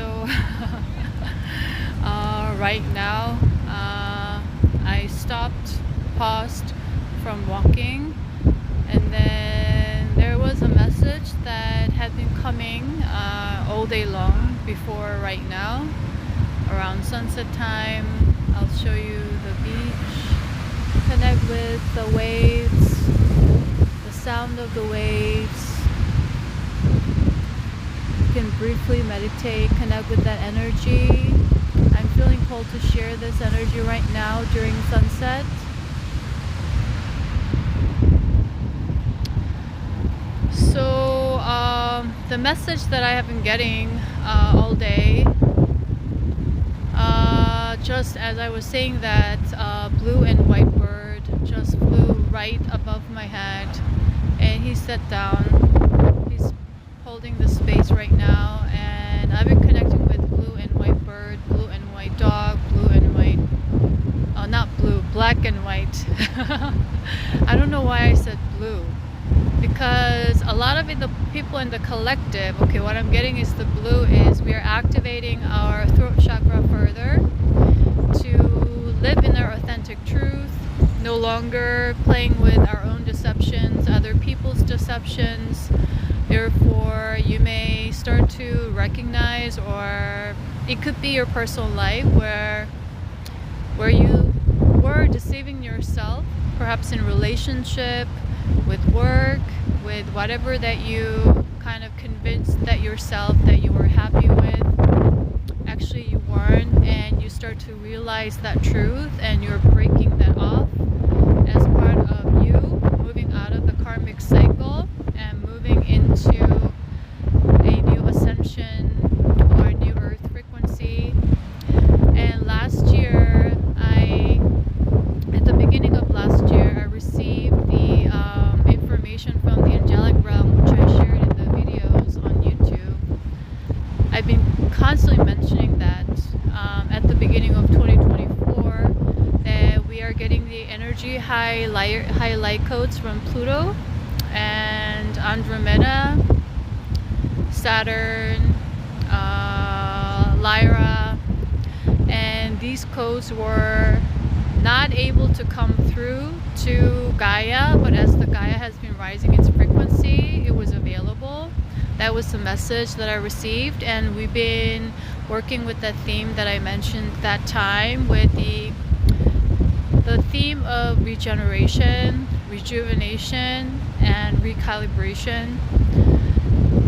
So right now I paused from walking, and then there was a message that had been coming all day long before right now. Around sunset time, I'll show you the beach, connect with the waves, the sound of the waves. You can briefly meditate, connect with that energy. I'm feeling called to share this energy right now during sunset. So the message that I have been getting all day, just as I was saying that, blue and white bird just flew right above my head, and he sat down. He's holding the space right now, and I've been connecting with blue and white bird, blue and white dog, blue and white, not blue, black and white. I don't know why I said blue, because a lot of the people in the collective, okay, what I'm getting is the blue is we are activating our throat chakra further to live in our authentic truth, no longer playing with our own deceptions, other people's deceptions. Therefore, you may start to recognize, or it could be your personal life where you were deceiving yourself, perhaps in relationship, with work, with whatever that you kind of convinced that yourself that you were happy with. Actually, you weren't, and you start to realize that truth, and you're breaking that off as part of you moving out of the karmic cycle and moving into a new ascension or a new earth frequency. And last year, at the beginning of last year, I received the information from the angelic realm, which I shared in the videos on YouTube. I've been constantly mentioning that at the beginning of 2024, that we are getting the energy high light codes from Pluto and Andromeda, Saturn, Lyra, and these codes were not able to come through to Gaia, but as the Gaia has been rising its frequency, it was available. That was the message that I received, and we've been working with that theme that I mentioned that time, with the theme of regeneration, rejuvenation, and recalibration.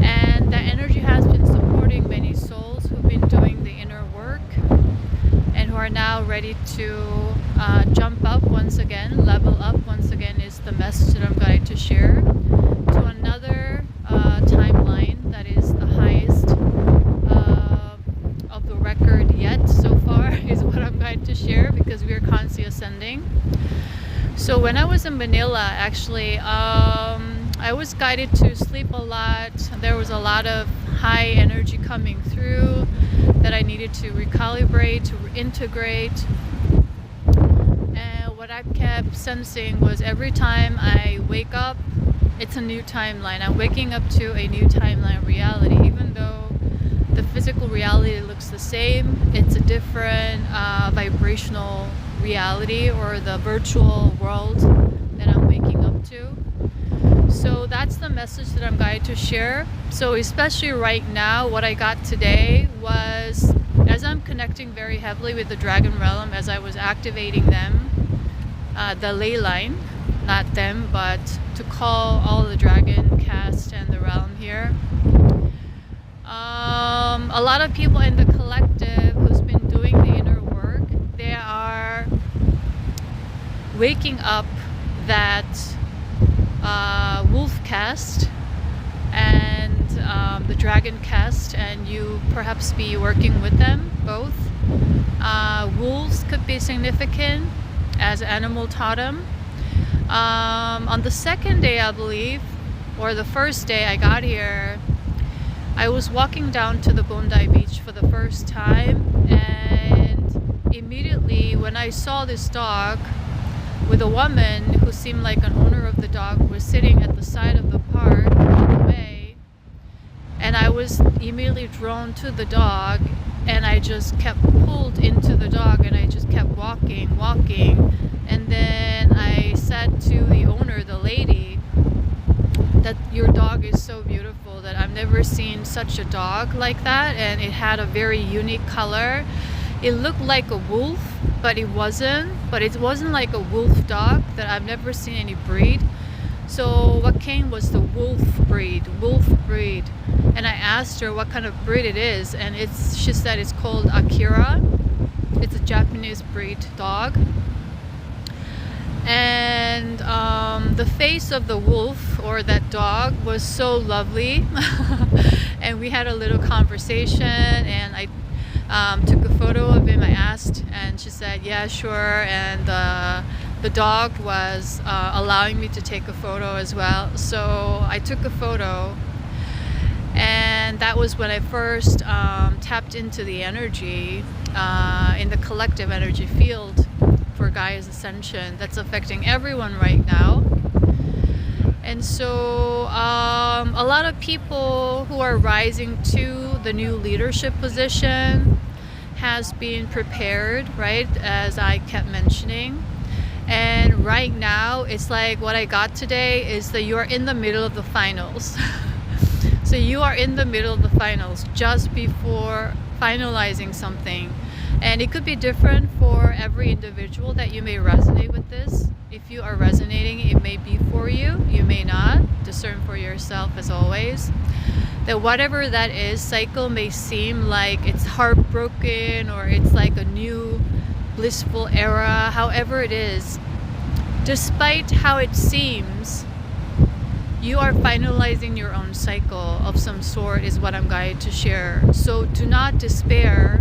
And that energy has been supporting many souls who've been doing the inner work and who are now ready to jump up once again, level up once again, is the message that I'm going to share, to another timeline that is the highest of the record yet so far, is what I'm going to share, because we are constantly ascending. So when I was in Manila, actually, I was guided to sleep a lot. There was a lot of high energy coming through that I needed to recalibrate, to integrate. And what I kept sensing was every time I wake up, it's a new timeline. I'm waking up to a new timeline reality. Even though the physical reality looks the same, it's a different vibrational reality, or the virtual world that I'm waking up to. So that's the message that I'm going to share. So especially right now, what I got today was, as I'm connecting very heavily with the dragon realm, as I was activating them, the ley line, not them, but to call all the dragon cast and the realm here. A lot of people in the collective who's been doing the inner work, they are waking up that wolf caste and the dragon caste, and you perhaps be working with them both. Wolves could be significant as animal totem. On the second day, I believe, or the first day I got here, I was walking down to the Bondi Beach for the first time, and immediately when I saw this dog with a woman who seemed like an owner of the dog, was sitting at the side of the park away, and I was immediately drawn to the dog, and I just kept pulled into the dog, and I just kept walking. And then I said to the owner, the lady, that your dog is so beautiful, that I've never seen such a dog like that, and it had a very unique color. It looked like a wolf, but it wasn't. But it wasn't like a wolf dog, that I've never seen any breed. So what came was the wolf breed. And I asked her what kind of breed it is, and she said it's called Akira. It's a Japanese breed dog. And the face of the wolf, or that dog, was so lovely. And we had a little conversation, and I took a photo of him. I asked, and she said, yeah, sure. And the dog was allowing me to take a photo as well. So I took a photo, and that was when I first tapped into the energy in the collective energy field for Gaia's ascension that's affecting everyone right now. And so a lot of people who are rising to the new leadership position has been prepared, right, as I kept mentioning. And right now, it's like what I got today is that you are in the middle of the finals. So you are in the middle of the finals, just before finalizing something. And it could be different for every individual, that you may resonate with this. If you are resonating, it may be for you. You may not. Discern for yourself, as always. That whatever that is, cycle may seem like it's heartbroken, or it's like a new blissful era. However it is, despite how it seems, you are finalizing your own cycle of some sort, is what I'm going to share. So do not despair.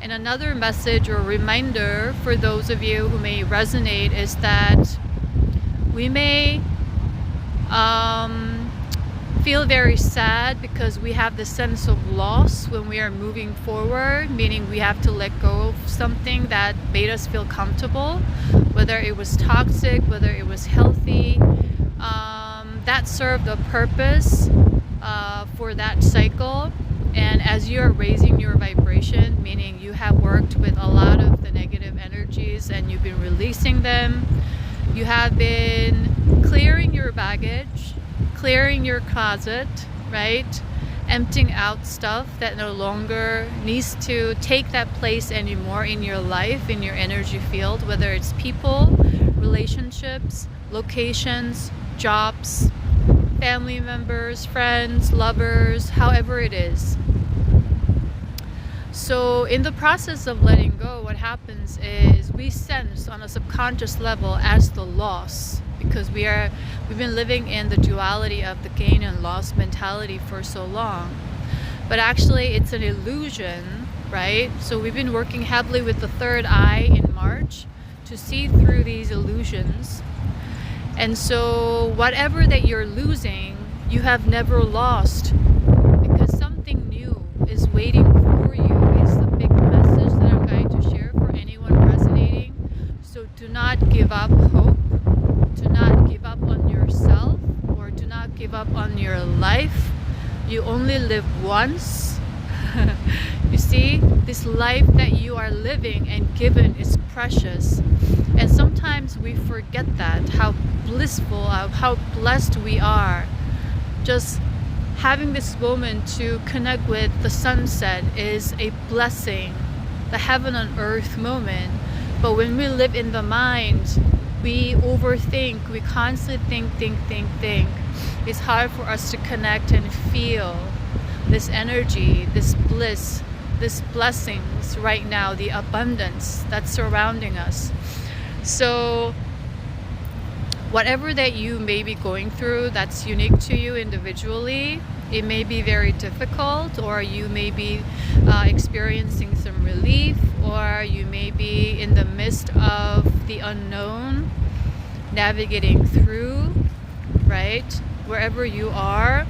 And another message or reminder for those of you who may resonate is that we may feel very sad because we have the sense of loss when we are moving forward, meaning we have to let go of something that made us feel comfortable, whether it was toxic, whether it was healthy. That served a purpose for that cycle. And as you are raising your vibration, meaning you have worked with a lot of the negative energies and you've been releasing them, you have been clearing your baggage, clearing your closet, right? Emptying out stuff that no longer needs to take that place anymore in your life, in your energy field, whether it's people, relationships, locations, jobs, family members, friends, lovers, however it is. So in the process of letting go, what happens is we sense on a subconscious level as the loss, because we've been living in the duality of the gain and loss mentality for so long. But actually it's an illusion, right? So we've been working heavily with the third eye in March to see through these illusions. And so whatever that you're losing, you have never lost, because something new is waiting for you, is the big message that I'm going to share for anyone resonating. So do not give up hope, do not give up on yourself, or do not give up on your life. You only live once. You see, this life that you are living and given is precious. And sometimes we forget that, how blissful, how blessed we are. Just having this moment to connect with the sunset is a blessing, the heaven on earth moment. But when we live in the mind, we overthink, we constantly think. It's hard for us to connect and feel this energy, this bliss, this blessings right now, the abundance that's surrounding us. So whatever that you may be going through that's unique to you individually, it may be very difficult, or you may be experiencing some relief, or you may be in the midst of the unknown, navigating through, right? Wherever you are,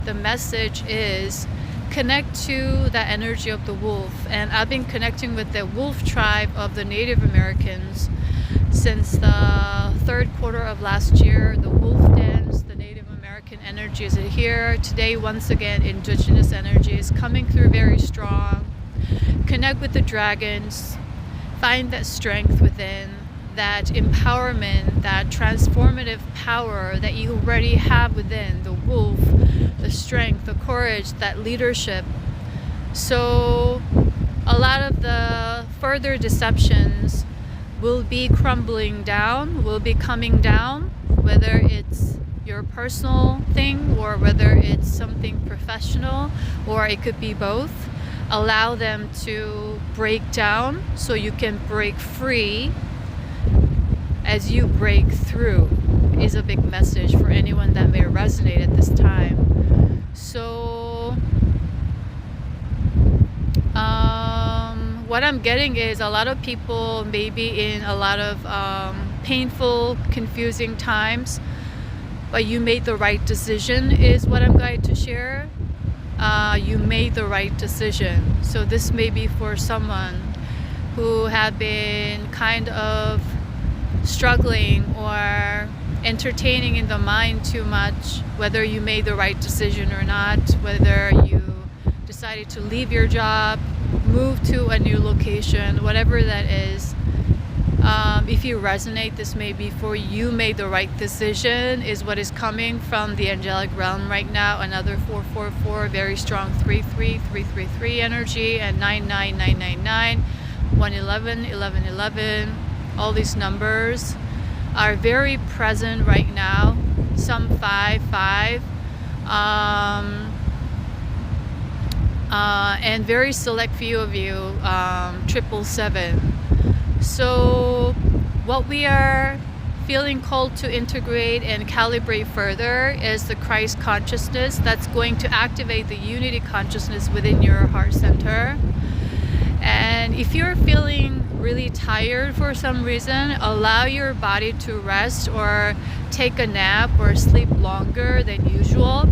the message is connect to the energy of the wolf. And I've been connecting with the wolf tribe of the Native Americans since the third quarter of last year. The wolf dance, the Native American energies are here today. Once again, indigenous energy is coming through very strong. Connect with the dragons. Find that strength within, that empowerment, that transformative power that you already have within, the wolf, the strength, the courage, that leadership. So a lot of the further deceptions will be crumbling down, will be coming down, whether it's your personal thing or whether it's something professional, or it could be both. Allow them to break down so you can break free as you break through, is a big message for anyone that may resonate at this time. So what I'm getting is a lot of people may be in a lot of painful, confusing times, but you made the right decision is what I'm going to share. You made the right decision. So this may be for someone who have been kind of struggling or entertaining in the mind too much, whether you made the right decision or not, whether you decided to leave your job, move to a new location, whatever that is. If you resonate, this may be for you made the right decision is what is coming from the angelic realm right now. Another 444, very strong 33333 energy, and 99999, 111, 1111. All these numbers are very present right now. Some 5 and very select few of you 777. So what we are feeling called to integrate and calibrate further is the Christ consciousness that's going to activate the unity consciousness within your heart center. And if you're feeling really tired for some reason, allow your body to rest or take a nap or sleep longer than usual.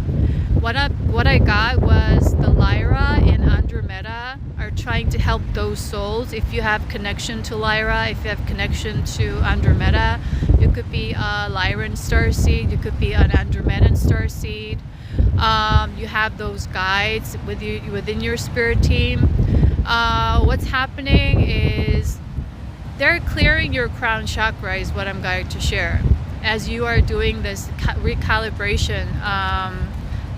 What I got was the Lyra and Andromeda are trying to help those souls. If you have connection to Lyra, if you have connection to Andromeda, you could be a Lyran starseed, you could be an Andromedan starseed. You have those guides with you within your spirit team. What's happening is they're clearing your crown chakra is what I'm going to share as you are doing this recalibration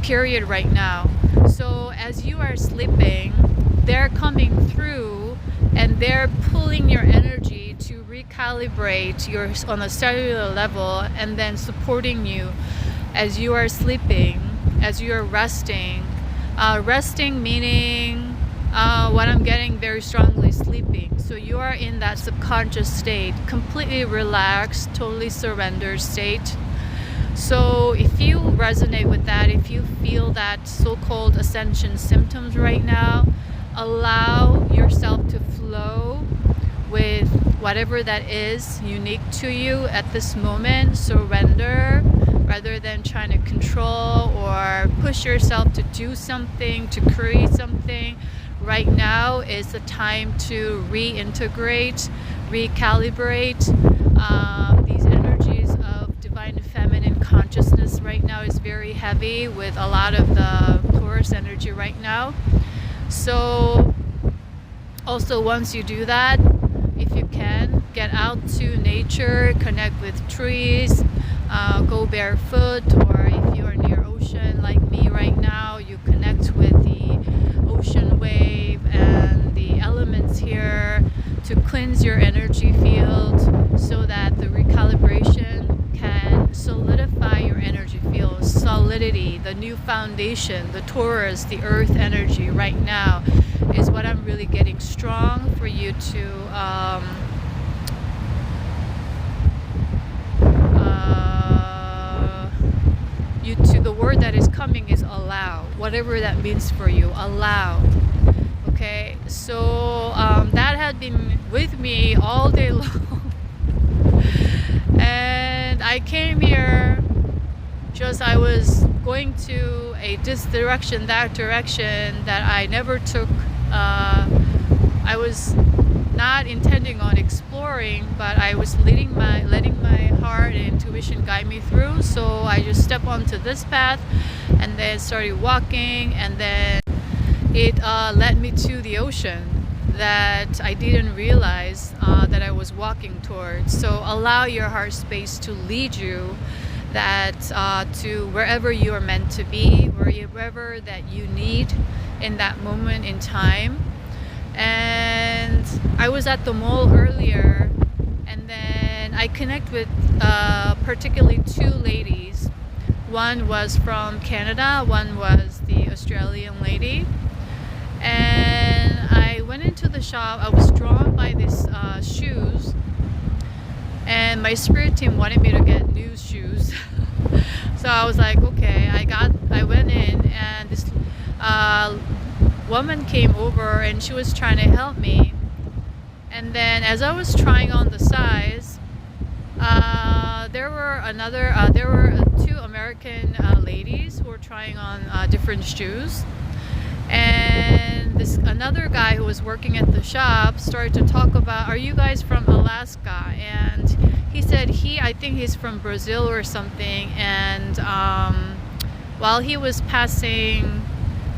period right now. So as you are sleeping, they're coming through and they're pulling your energy to recalibrate your on a cellular level, and then supporting you as you are sleeping, as you are resting. Resting meaning what I'm getting very strongly, sleeping. So you are in that subconscious state, completely relaxed, totally surrendered state. So if you resonate with that, if you feel that so-called ascension symptoms right now, allow yourself to flow with whatever that is unique to you at this moment. Surrender rather than trying to control or push yourself to do something, to create something. Right now is the time to reintegrate, recalibrate. These energies of divine feminine consciousness right now is very heavy with a lot of the Taurus energy right now. So also once you do that, if you can, get out to nature, connect with trees, go barefoot, or if you are near ocean like me right now, you connect with the ocean wave and the elements here to cleanse your energy field so that the recalibration can solidify your energy field. Solidity, the new foundation, the Taurus, the earth energy right now is what I'm really getting strong for you to the word that is coming is allow, whatever that means for you. Allow. Okay, so that had been with me all day long. And I came here just, I was going to this direction, that direction that I never took. I was not intending on exploring, but I was letting my heart and intuition guide me through. So I just stepped onto this path and then started walking, and then it led me to the ocean that I didn't realize that I was walking towards. So allow your heart space to lead you that to wherever you are meant to be, wherever that you need in that moment in time. And I was at the mall earlier, and then I connect with particularly two ladies. One was from Canada, one was the Australian lady. And I went into the shop. I was drawn by these shoes, and my spirit team wanted me to get new shoes. So I was like, okay. I went in, and this woman came over, and she was trying to help me. And then as I was trying on the size, there were two American ladies who were trying on different shoes. And this another guy who was working at the shop started to talk about, are you guys from Alaska? And he said I think he's from Brazil or something. And while he was passing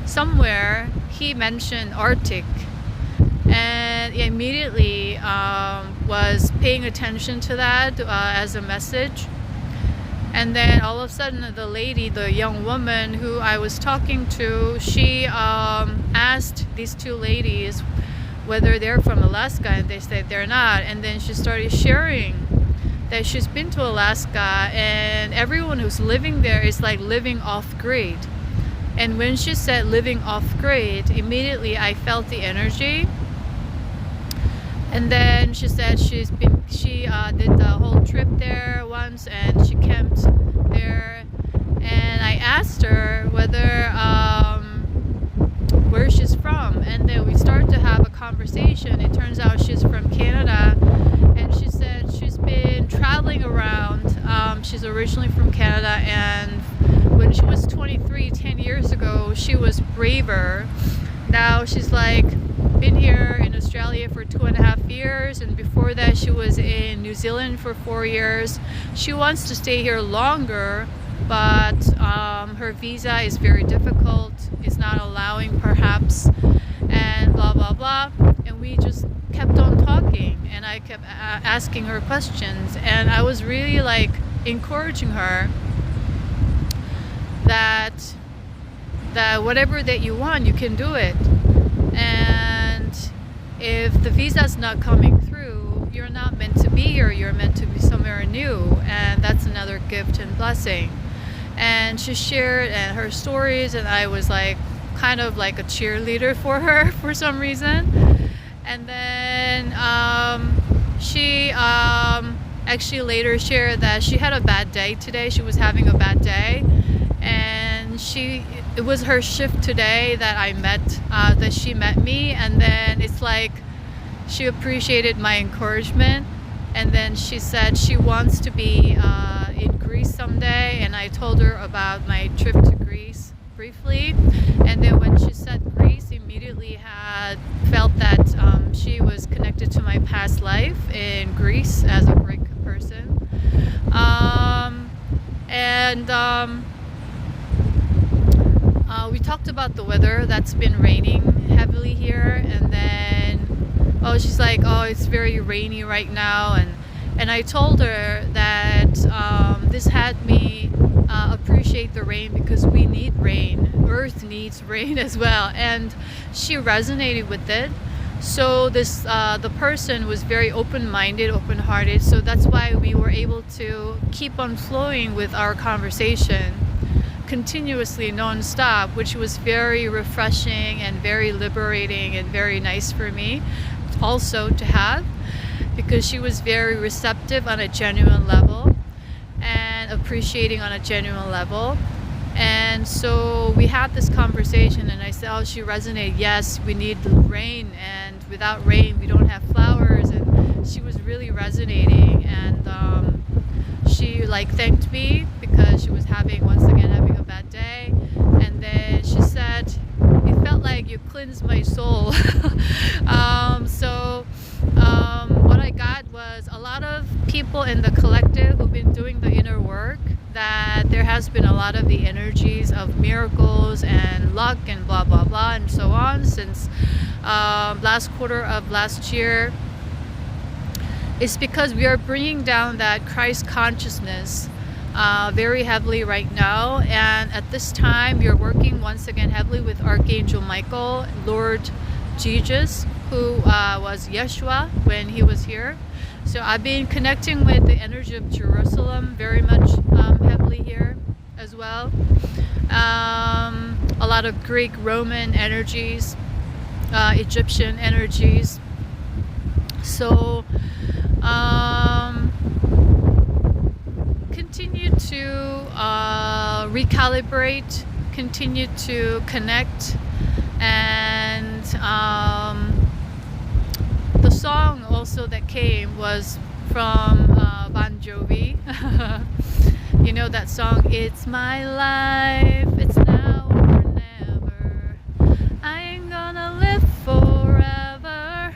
somewhere, he mentioned Arctic, and immediately was paying attention to that as a message. And then all of a sudden, the young woman who I was talking to, she asked these two ladies whether they're from Alaska, and they said they're not. And then she started sharing that she's been to Alaska, and everyone who's living there is like living off grid. And when she said living off grid, immediately I felt the energy. And then she said she did the whole trip there once, and she camped there. And I asked her where she's from, and then we started to have a conversation. It turns out she's from Canada, and she said she's been traveling around. She's originally from Canada, and when she was 23, 10 years ago, she was braver. Now she's like been here in Australia for 2.5 years, and before that she was in New Zealand for 4 years. She wants to stay here longer, but her visa is very difficult. It's not allowing perhaps, and blah blah blah. And we just kept on talking, and I kept asking her questions, and I was really like encouraging her that whatever that you want, you can do it. And if the visa's not coming through, you're not meant to be here, you're meant to be somewhere new, and that's another gift and blessing. And she shared her stories, and I was like kind of like a cheerleader for her for some reason. And then she actually later shared that she had a bad day today. She was having a bad day, and it was her shift today that that she met me. And then it's like she appreciated my encouragement, and then she said she wants to be in Greece someday, and I told her about my trip to Greece briefly. And then when she said Greece, immediately had felt that she was connected to my past life in Greece as a Greek person. We talked about the weather. That's been raining heavily here, and then she's like, it's very rainy right now, and I told her that this had me appreciate the rain, because we need rain. Earth needs rain as well, and she resonated with it. So the person was very open-minded, open-hearted, so that's why we were able to keep on flowing with our conversation continuously, non-stop, which was very refreshing and very liberating and very nice for me also to have, because she was very receptive on a genuine level and appreciating on a genuine level. And so we had this conversation, and I said, she resonated. Yes, we need rain, and without rain we don't have flowers. And she was really resonating, and she like thanked me because she was once again having a bad day. And then she said, it felt like you cleansed my soul. So people in the collective who've been doing the inner work, that there has been a lot of the energies of miracles and luck and blah blah blah and so on since last quarter of last year. It's because we are bringing down that Christ consciousness very heavily right now, and at this time we are working once again heavily with Archangel Michael, Lord Jesus, who was Yeshua when he was here. So I've been connecting with the energy of Jerusalem very much heavily here as well. A lot of Greek, Roman energies, Egyptian energies. So continue to recalibrate, continue to connect, and the song also that came was from Bon Jovi. You know that song, It's My Life, It's Now or Never, I ain't gonna live forever.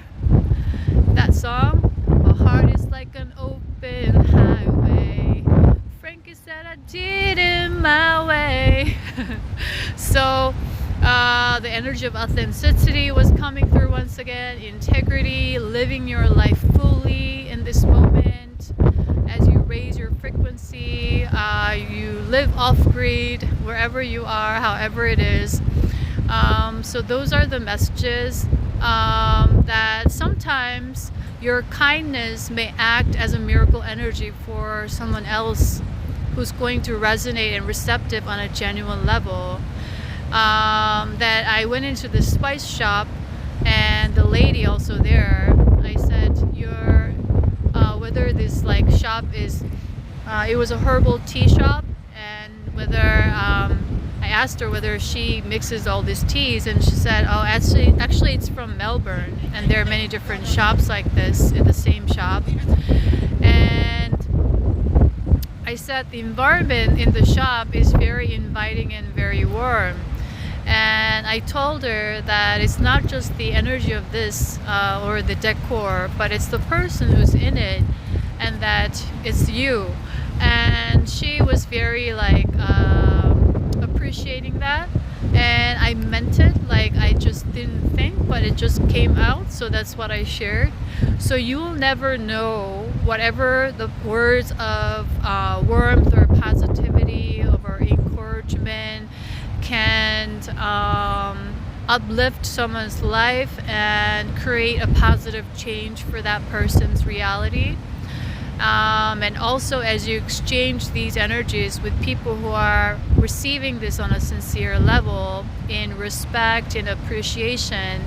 That song, my heart is like an open highway, Frankie said I did it my way. So the energy of authenticity was coming through once again, integrity, living your life fully in this moment. As you raise your frequency, you live off-grid wherever you are, however it is. So those are the messages, that sometimes your kindness may act as a miracle energy for someone else who's going to resonate and receptive on a genuine level. That I went into the spice shop, and the lady also there, I said, whether this like shop is, it was a herbal tea shop, and whether, I asked her whether she mixes all these teas, and she said, oh, actually it's from Melbourne, and there are many different shops like this in the same shop. And I said the environment in the shop is very inviting and very warm. And I told her that it's not just the energy of this or the decor, but it's the person who's in it, and that it's you. And she was very like appreciating that, and I meant it, like I just didn't think, but it just came out, so that's what I shared. So you'll never know, whatever the words of warmth or positivity or encouragement can uplift someone's life and create a positive change for that person's reality. And also, as you exchange these energies with people who are receiving this on a sincere level, in respect, in appreciation,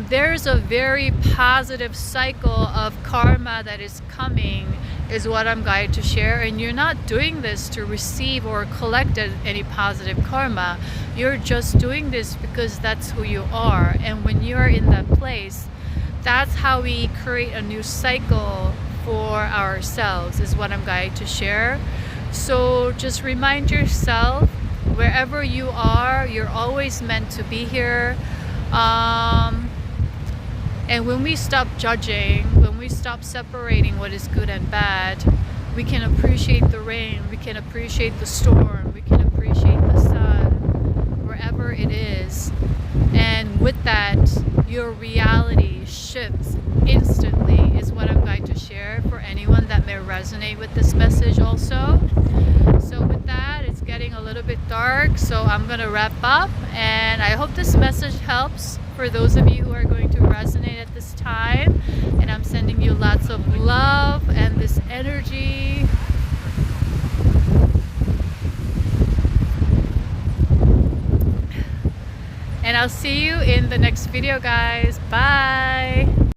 there's a very positive cycle of karma that is coming, is what I'm going to share. And you're not doing this to receive or collect any positive karma. You're just doing this because that's who you are. And when you're in that place, that's how we create a new cycle for ourselves, is what I'm going to share. So just remind yourself, wherever you are, you're always meant to be here. And when we stop judging, when we stop separating what is good and bad, we can appreciate the rain, we can appreciate the storm, we can appreciate the sun, wherever it is. And with that, your reality shifts instantly, is what I'm going to share for anyone that may resonate with this message also. So with that, it's getting a little bit dark, so I'm going to wrap up, and I hope this message helps for those of you who are going to resonate at this time. And I'm sending you lots of love and this energy. And I'll see you in the next video, guys. Bye.